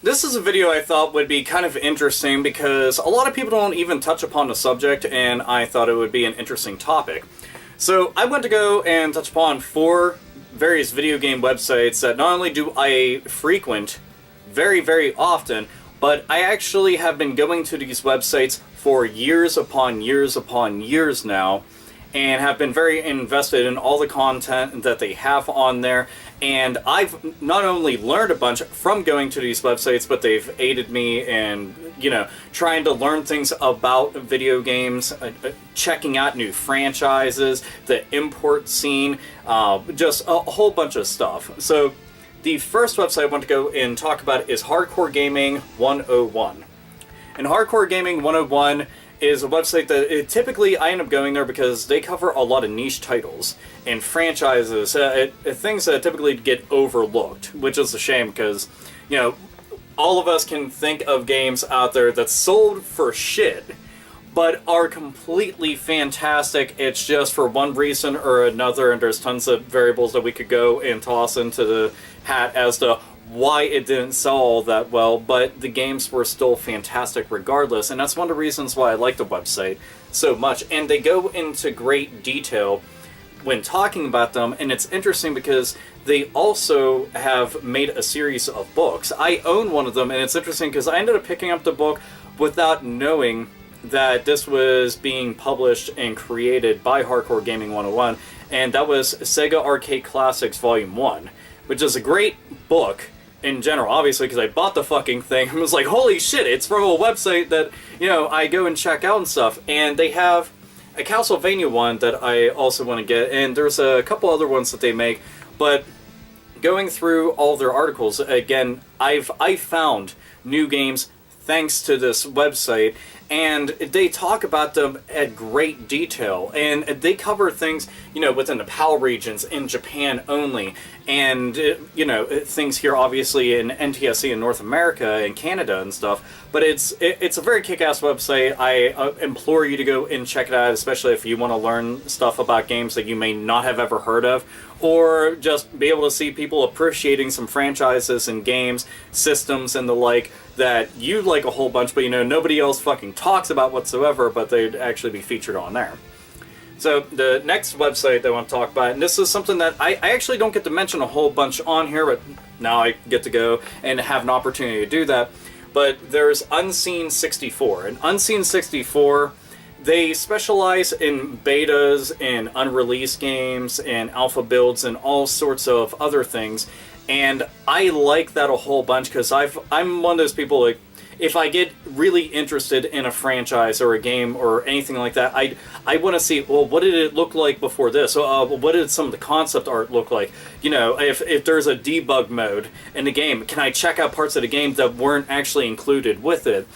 this is a video I thought would be kind of interesting because a lot of people don't even touch upon the subject, and I thought it would be an interesting topic. So I went to go and touch upon 4 various video game websites that not only do I frequent very, very often, but I actually have been going to these websites for years upon years upon years now, and have been very invested in all the content that they have on there. And I've not only learned a bunch from going to these websites, but they've aided me in, trying to learn things about video games, checking out new franchises, the import scene, just a whole bunch of stuff. So the first website I want to go and talk about is Hardcore Gaming 101. And Hardcore Gaming 101 is a website that typically I end up going there because they cover a lot of niche titles and franchises, things that typically get overlooked, which is a shame because, all of us can think of games out there that sold for shit, but are completely fantastic. It's just for one reason or another, and there's tons of variables that we could go and toss into the hat as to why it didn't sell all that well, but the games were still fantastic regardless, and that's one of the reasons why I like the website so much. And they go into great detail when talking about them, and it's interesting because they also have made a series of books. I own one of them, and it's interesting because I ended up picking up the book without knowing that this was being published and created by Hardcore Gaming 101, and that was Sega Arcade Classics Volume 1, which is a great book in general, obviously, because I bought the fucking thing and was like, holy shit, it's from a website that, I go and check out and stuff. And they have a Castlevania one that I also want to get, and there's a couple other ones that they make, but going through all their articles, again, I've found new games thanks to this website, and they talk about them at great detail, and they cover things, within the PAL regions in Japan only, and, things here obviously in NTSC in North America and Canada and stuff, but it's a very kick-ass website. I implore you to go and check it out, especially if you want to learn stuff about games that you may not have ever heard of, or just be able to see people appreciating some franchises and games, systems, and the like that you like a whole bunch, but nobody else fucking talks about whatsoever, but they'd actually be featured on there. So the next website that I want to talk about, and this is something that I actually don't get to mention a whole bunch on here, but now I get to go and have an opportunity to do that, but there's Unseen64. And Unseen64, they specialize in betas and unreleased games and alpha builds and all sorts of other things. And I like that a whole bunch because I'm one of those people, like, if I get really interested in a franchise or a game or anything like that, I want to see, well, what did it look like before this? What did some of the concept art look like? If there's a debug mode in the game, can I check out parts of the game that weren't actually included with it?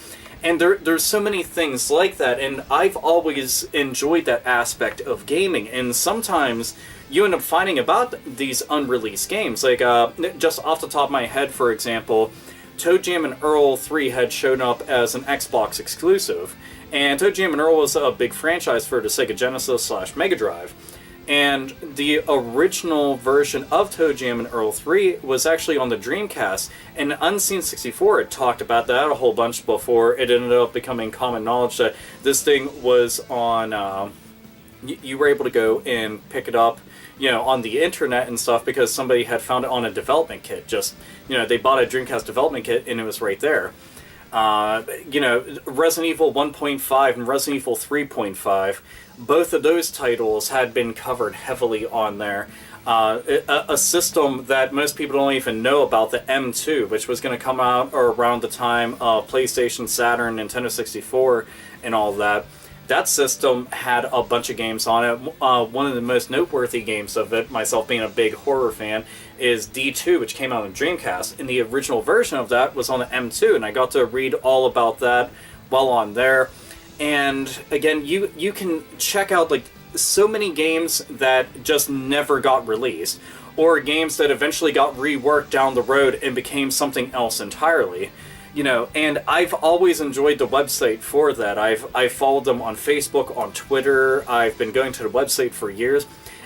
And there's so many things like that, and I've always enjoyed that aspect of gaming. And sometimes you end up finding about these unreleased games. Like, just off the top of my head, for example, ToeJam and Earl 3 had shown up as an Xbox exclusive. And ToeJam and Earl was a big franchise for the Sega Genesis / Mega Drive. And the original version of ToeJam and Earl 3 was actually on the Dreamcast, and Unseen64 had talked about that a whole bunch before it ended up becoming common knowledge that this thing was on, you were able to go and pick it up, on the internet and stuff because somebody had found it on a development kit. Just, they bought a Dreamcast development kit and it was right there. Resident Evil 1.5 and Resident Evil 3.5, both of those titles had been covered heavily on there. A system that most people don't even know about, the M2, which was going to come out around the time of PlayStation, Saturn, Nintendo 64, and all that. That system had a bunch of games on it. One of the most noteworthy games of it, myself being a big horror fan, is D2, which came out on Dreamcast. And the original version of that was on the M2, and I got to read all about that while on there. And again, you can check out like so many games that just never got released, or games that eventually got reworked down the road and became something else entirely. And I've always enjoyed the website for that. I've followed them on Facebook, on Twitter. I've been going to the website for years,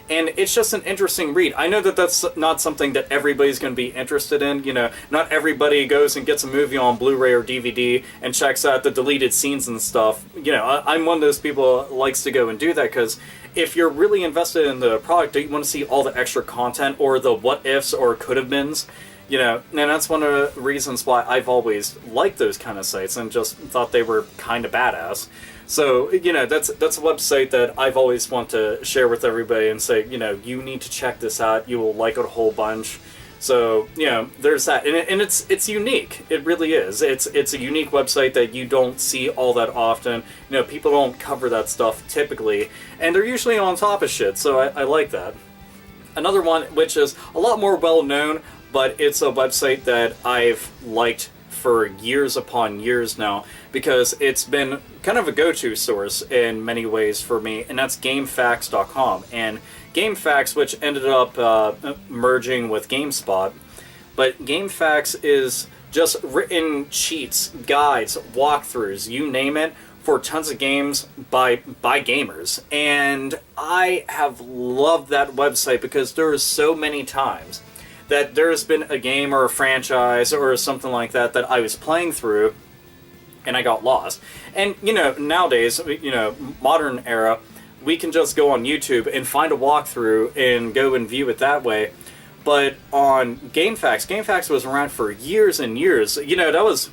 And it's just an interesting read. I know that that's not something that everybody's going to be interested in. You know, not everybody goes and gets a movie on Blu-ray or DVD and checks out the deleted scenes and stuff. You know, I'm one of those people who likes to go and do that, because if you're really invested in the product, do you want to see all the extra content or the what-ifs or could-have-beens? You know, and that's one of the reasons why I've always liked those kind of sites and just thought they were kind of badass. So, you know, that's a website that I've always want to share with everybody and say, you know, you need to check this out. You will like it a whole bunch. So, you know, there's that. And it's unique. It really is. It's a unique website that you don't see all that often. You know, people don't cover that stuff typically. And they're usually on top of shit, so I like that. Another one, which is a lot more well-known, but it's a website that I've liked for years upon years now, because it's been kind of a go-to source in many ways for me, and that's GameFAQs.com. And GameFAQs, which ended up merging with GameSpot, but GameFAQs is just written cheats, guides, walkthroughs, you name it, for tons of games by gamers. And I have loved that website because there are so many times that there's been a game or a franchise or something like that that I was playing through and I got lost. And, you know, nowadays, you know, modern era, we can just go on YouTube and find a walkthrough and go and view it that way. But on GameFAQs was around for years and years. You know, that was...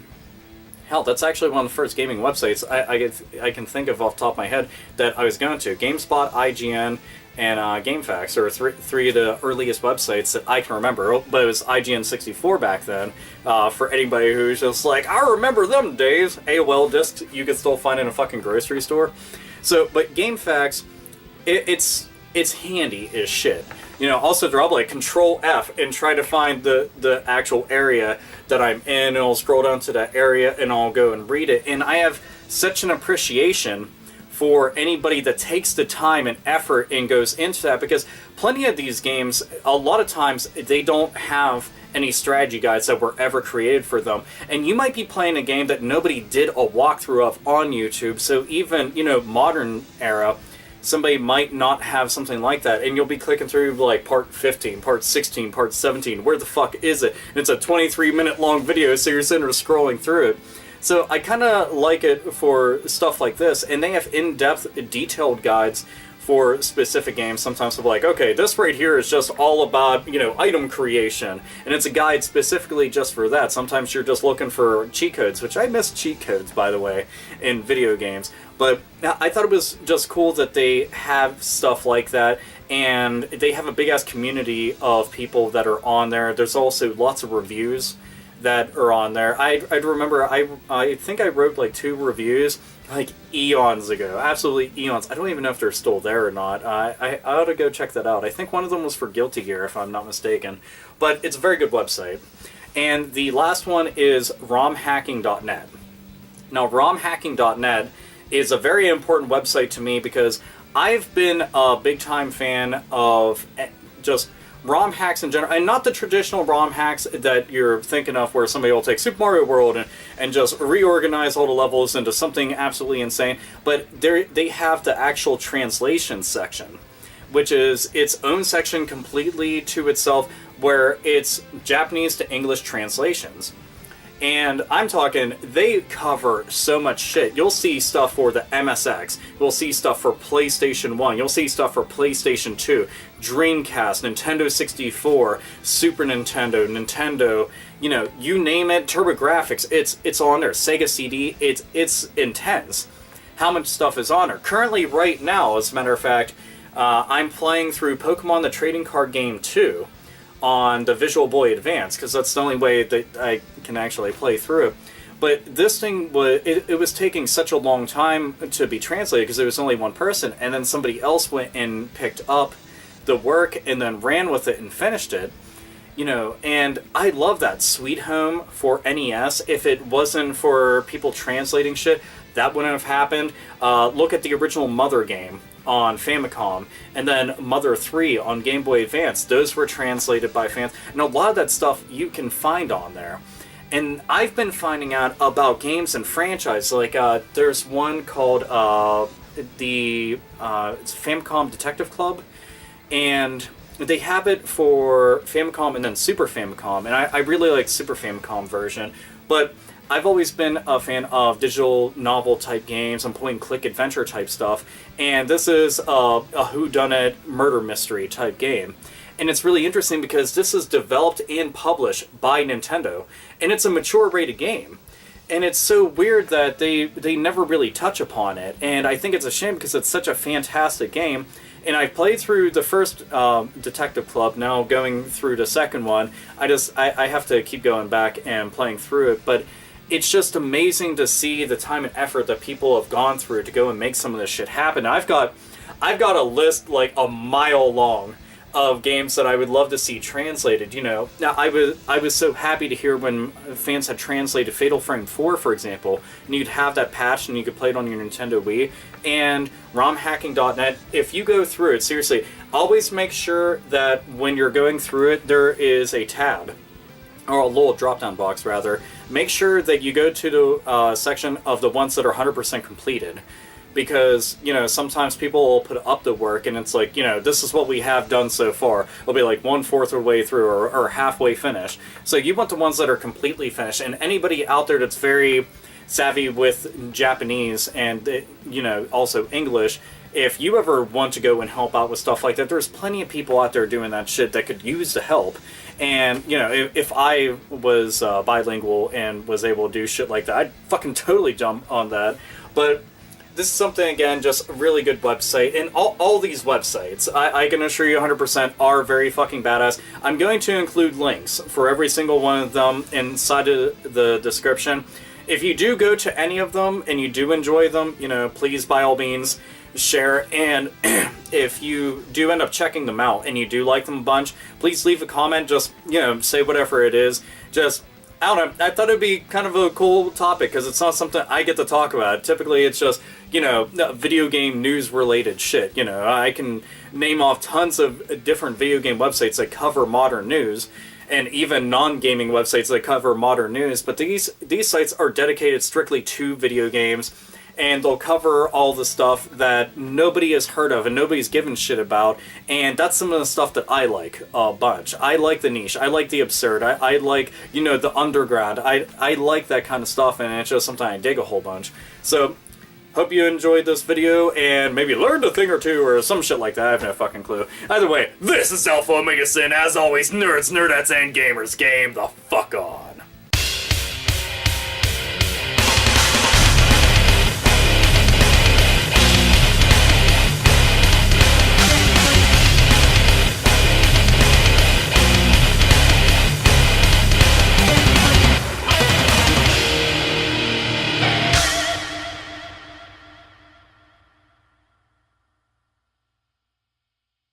Hell, that's actually one of the first gaming websites I can think of off the top of my head that I was going to. GameSpot, IGN, and GameFAQs are three of the earliest websites that I can remember. But it was IGN 64 back then. For anybody who's just like, I remember them days. AOL discs you could still find in a fucking grocery store. So, but GameFAQs, it's handy as shit. You know, also I'll like Control F and try to find the actual area that I'm in, and I'll scroll down to that area and I'll go and read it. And I have such an appreciation for anybody that takes the time and effort and goes into that, because plenty of these games, a lot of times, they don't have any strategy guides that were ever created for them. And you might be playing a game that nobody did a walkthrough of on YouTube, so even, you know, modern era, somebody might not have something like that, and you'll be clicking through like part 15, part 16, part 17, where the fuck is it? And it's a 23-minute long video, so you're sitting there scrolling through it. So I kind of like it for stuff like this, and they have in-depth, detailed guides for specific games. Sometimes they'll be like, okay, this right here is just all about, you know, item creation, and it's a guide specifically just for that. Sometimes you're just looking for cheat codes, which I miss cheat codes, by the way, in video games. But I thought it was just cool that they have stuff like that, and they have a big-ass community of people that are on there. There's also lots of reviews that are on there. I remember, I think I wrote like 2 reviews like eons ago, absolutely eons. I don't even know if they're still there or not. I ought to go check that out. I think one of them was for Guilty Gear, if I'm not mistaken. But it's a very good website. And the last one is romhacking.net. Now, romhacking.net is a very important website to me because I've been a big-time fan of just ROM hacks in general, and not the traditional ROM hacks that you're thinking of where somebody will take Super Mario World and just reorganize all the levels into something absolutely insane, but they have the actual translation section, which is its own section completely to itself, where it's Japanese to English translations. And I'm talking, they cover so much shit. You'll see stuff for the MSX. You'll see stuff for PlayStation 1. You'll see stuff for PlayStation 2, Dreamcast, Nintendo 64, Super Nintendo, you know, you name it, TurboGrafx, it's on there. Sega CD, it's intense how much stuff is on there. Currently, right now, as a matter of fact, I'm playing through Pokemon the Trading Card Game 2 on the Visual Boy Advance, because that's the only way that I can actually play through it. But this thing was, it was taking such a long time to be translated because there was only one person, and then somebody else went and picked up the work and then ran with it and finished it. You know, and I love that. Sweet Home for NES, if it wasn't for people translating shit, that wouldn't have happened. Look at the original Mother game on Famicom, and then Mother 3 on Game Boy Advance. Those were translated by fans, and a lot of that stuff you can find on there. And I've been finding out about games and franchises, like there's one called it's Famicom Detective Club, and they have it for Famicom and then Super Famicom, and I really like Super Famicom version, but I've always been a fan of digital novel type games and point and click adventure type stuff, and this is a whodunit murder mystery type game. And it's really interesting because this is developed and published by Nintendo, and it's a mature rated game. And it's so weird that they never really touch upon it, and I think it's a shame because it's such a fantastic game. And I played through the first Detective Club, now going through the second one. I have to keep going back and playing through it, but it's just amazing to see the time and effort that people have gone through to go and make some of this shit happen. I've got a list like a mile long of games that I would love to see translated, you know. Now, I was so happy to hear when fans had translated Fatal Frame 4, for example, and you'd have that patch and you could play it on your Nintendo Wii. And ROMHacking.net, if you go through it, seriously, always make sure that when you're going through it, there is a tab, or a little drop-down box, rather. Make sure that you go to the section of the ones that are 100% completed. Because, you know, sometimes people will put up the work and it's like, you know, this is what we have done so far. It'll be like 1/4 of the way through or halfway finished. So you want the ones that are completely finished. And anybody out there that's very savvy with Japanese and, you know, also English, if you ever want to go and help out with stuff like that, there's plenty of people out there doing that shit that could use the help. And, you know, if I was bilingual and was able to do shit like that, I'd fucking totally jump on that. But this is something, again, just a really good website. And all these websites, I can assure you 100% are very fucking badass. I'm going to include links for every single one of them inside of the description. If you do go to any of them and you do enjoy them, you know, please, by all means, share. And if you do end up checking them out and you do like them a bunch, please leave a comment. Just, you know, say whatever it is. Just, I don't know, I thought it'd be kind of a cool topic because it's not something I get to talk about. Typically it's just, you know, video game news related shit. You know, I can name off tons of different video game websites that cover modern news, and even non-gaming websites that cover modern news, but these sites are dedicated strictly to video games, and they'll cover all the stuff that nobody has heard of and nobody's given shit about, and that's some of the stuff that I like a bunch. I like the niche, I like the absurd, I like, you know, the underground, I like that kind of stuff, and it's just something I dig a whole bunch. So, hope you enjoyed this video, and maybe learned a thing or two, or some shit like that. I have no fucking clue. Either way, this is Alpha Omega Sin. As always, nerds, nerdettes, and gamers, game the fuck on.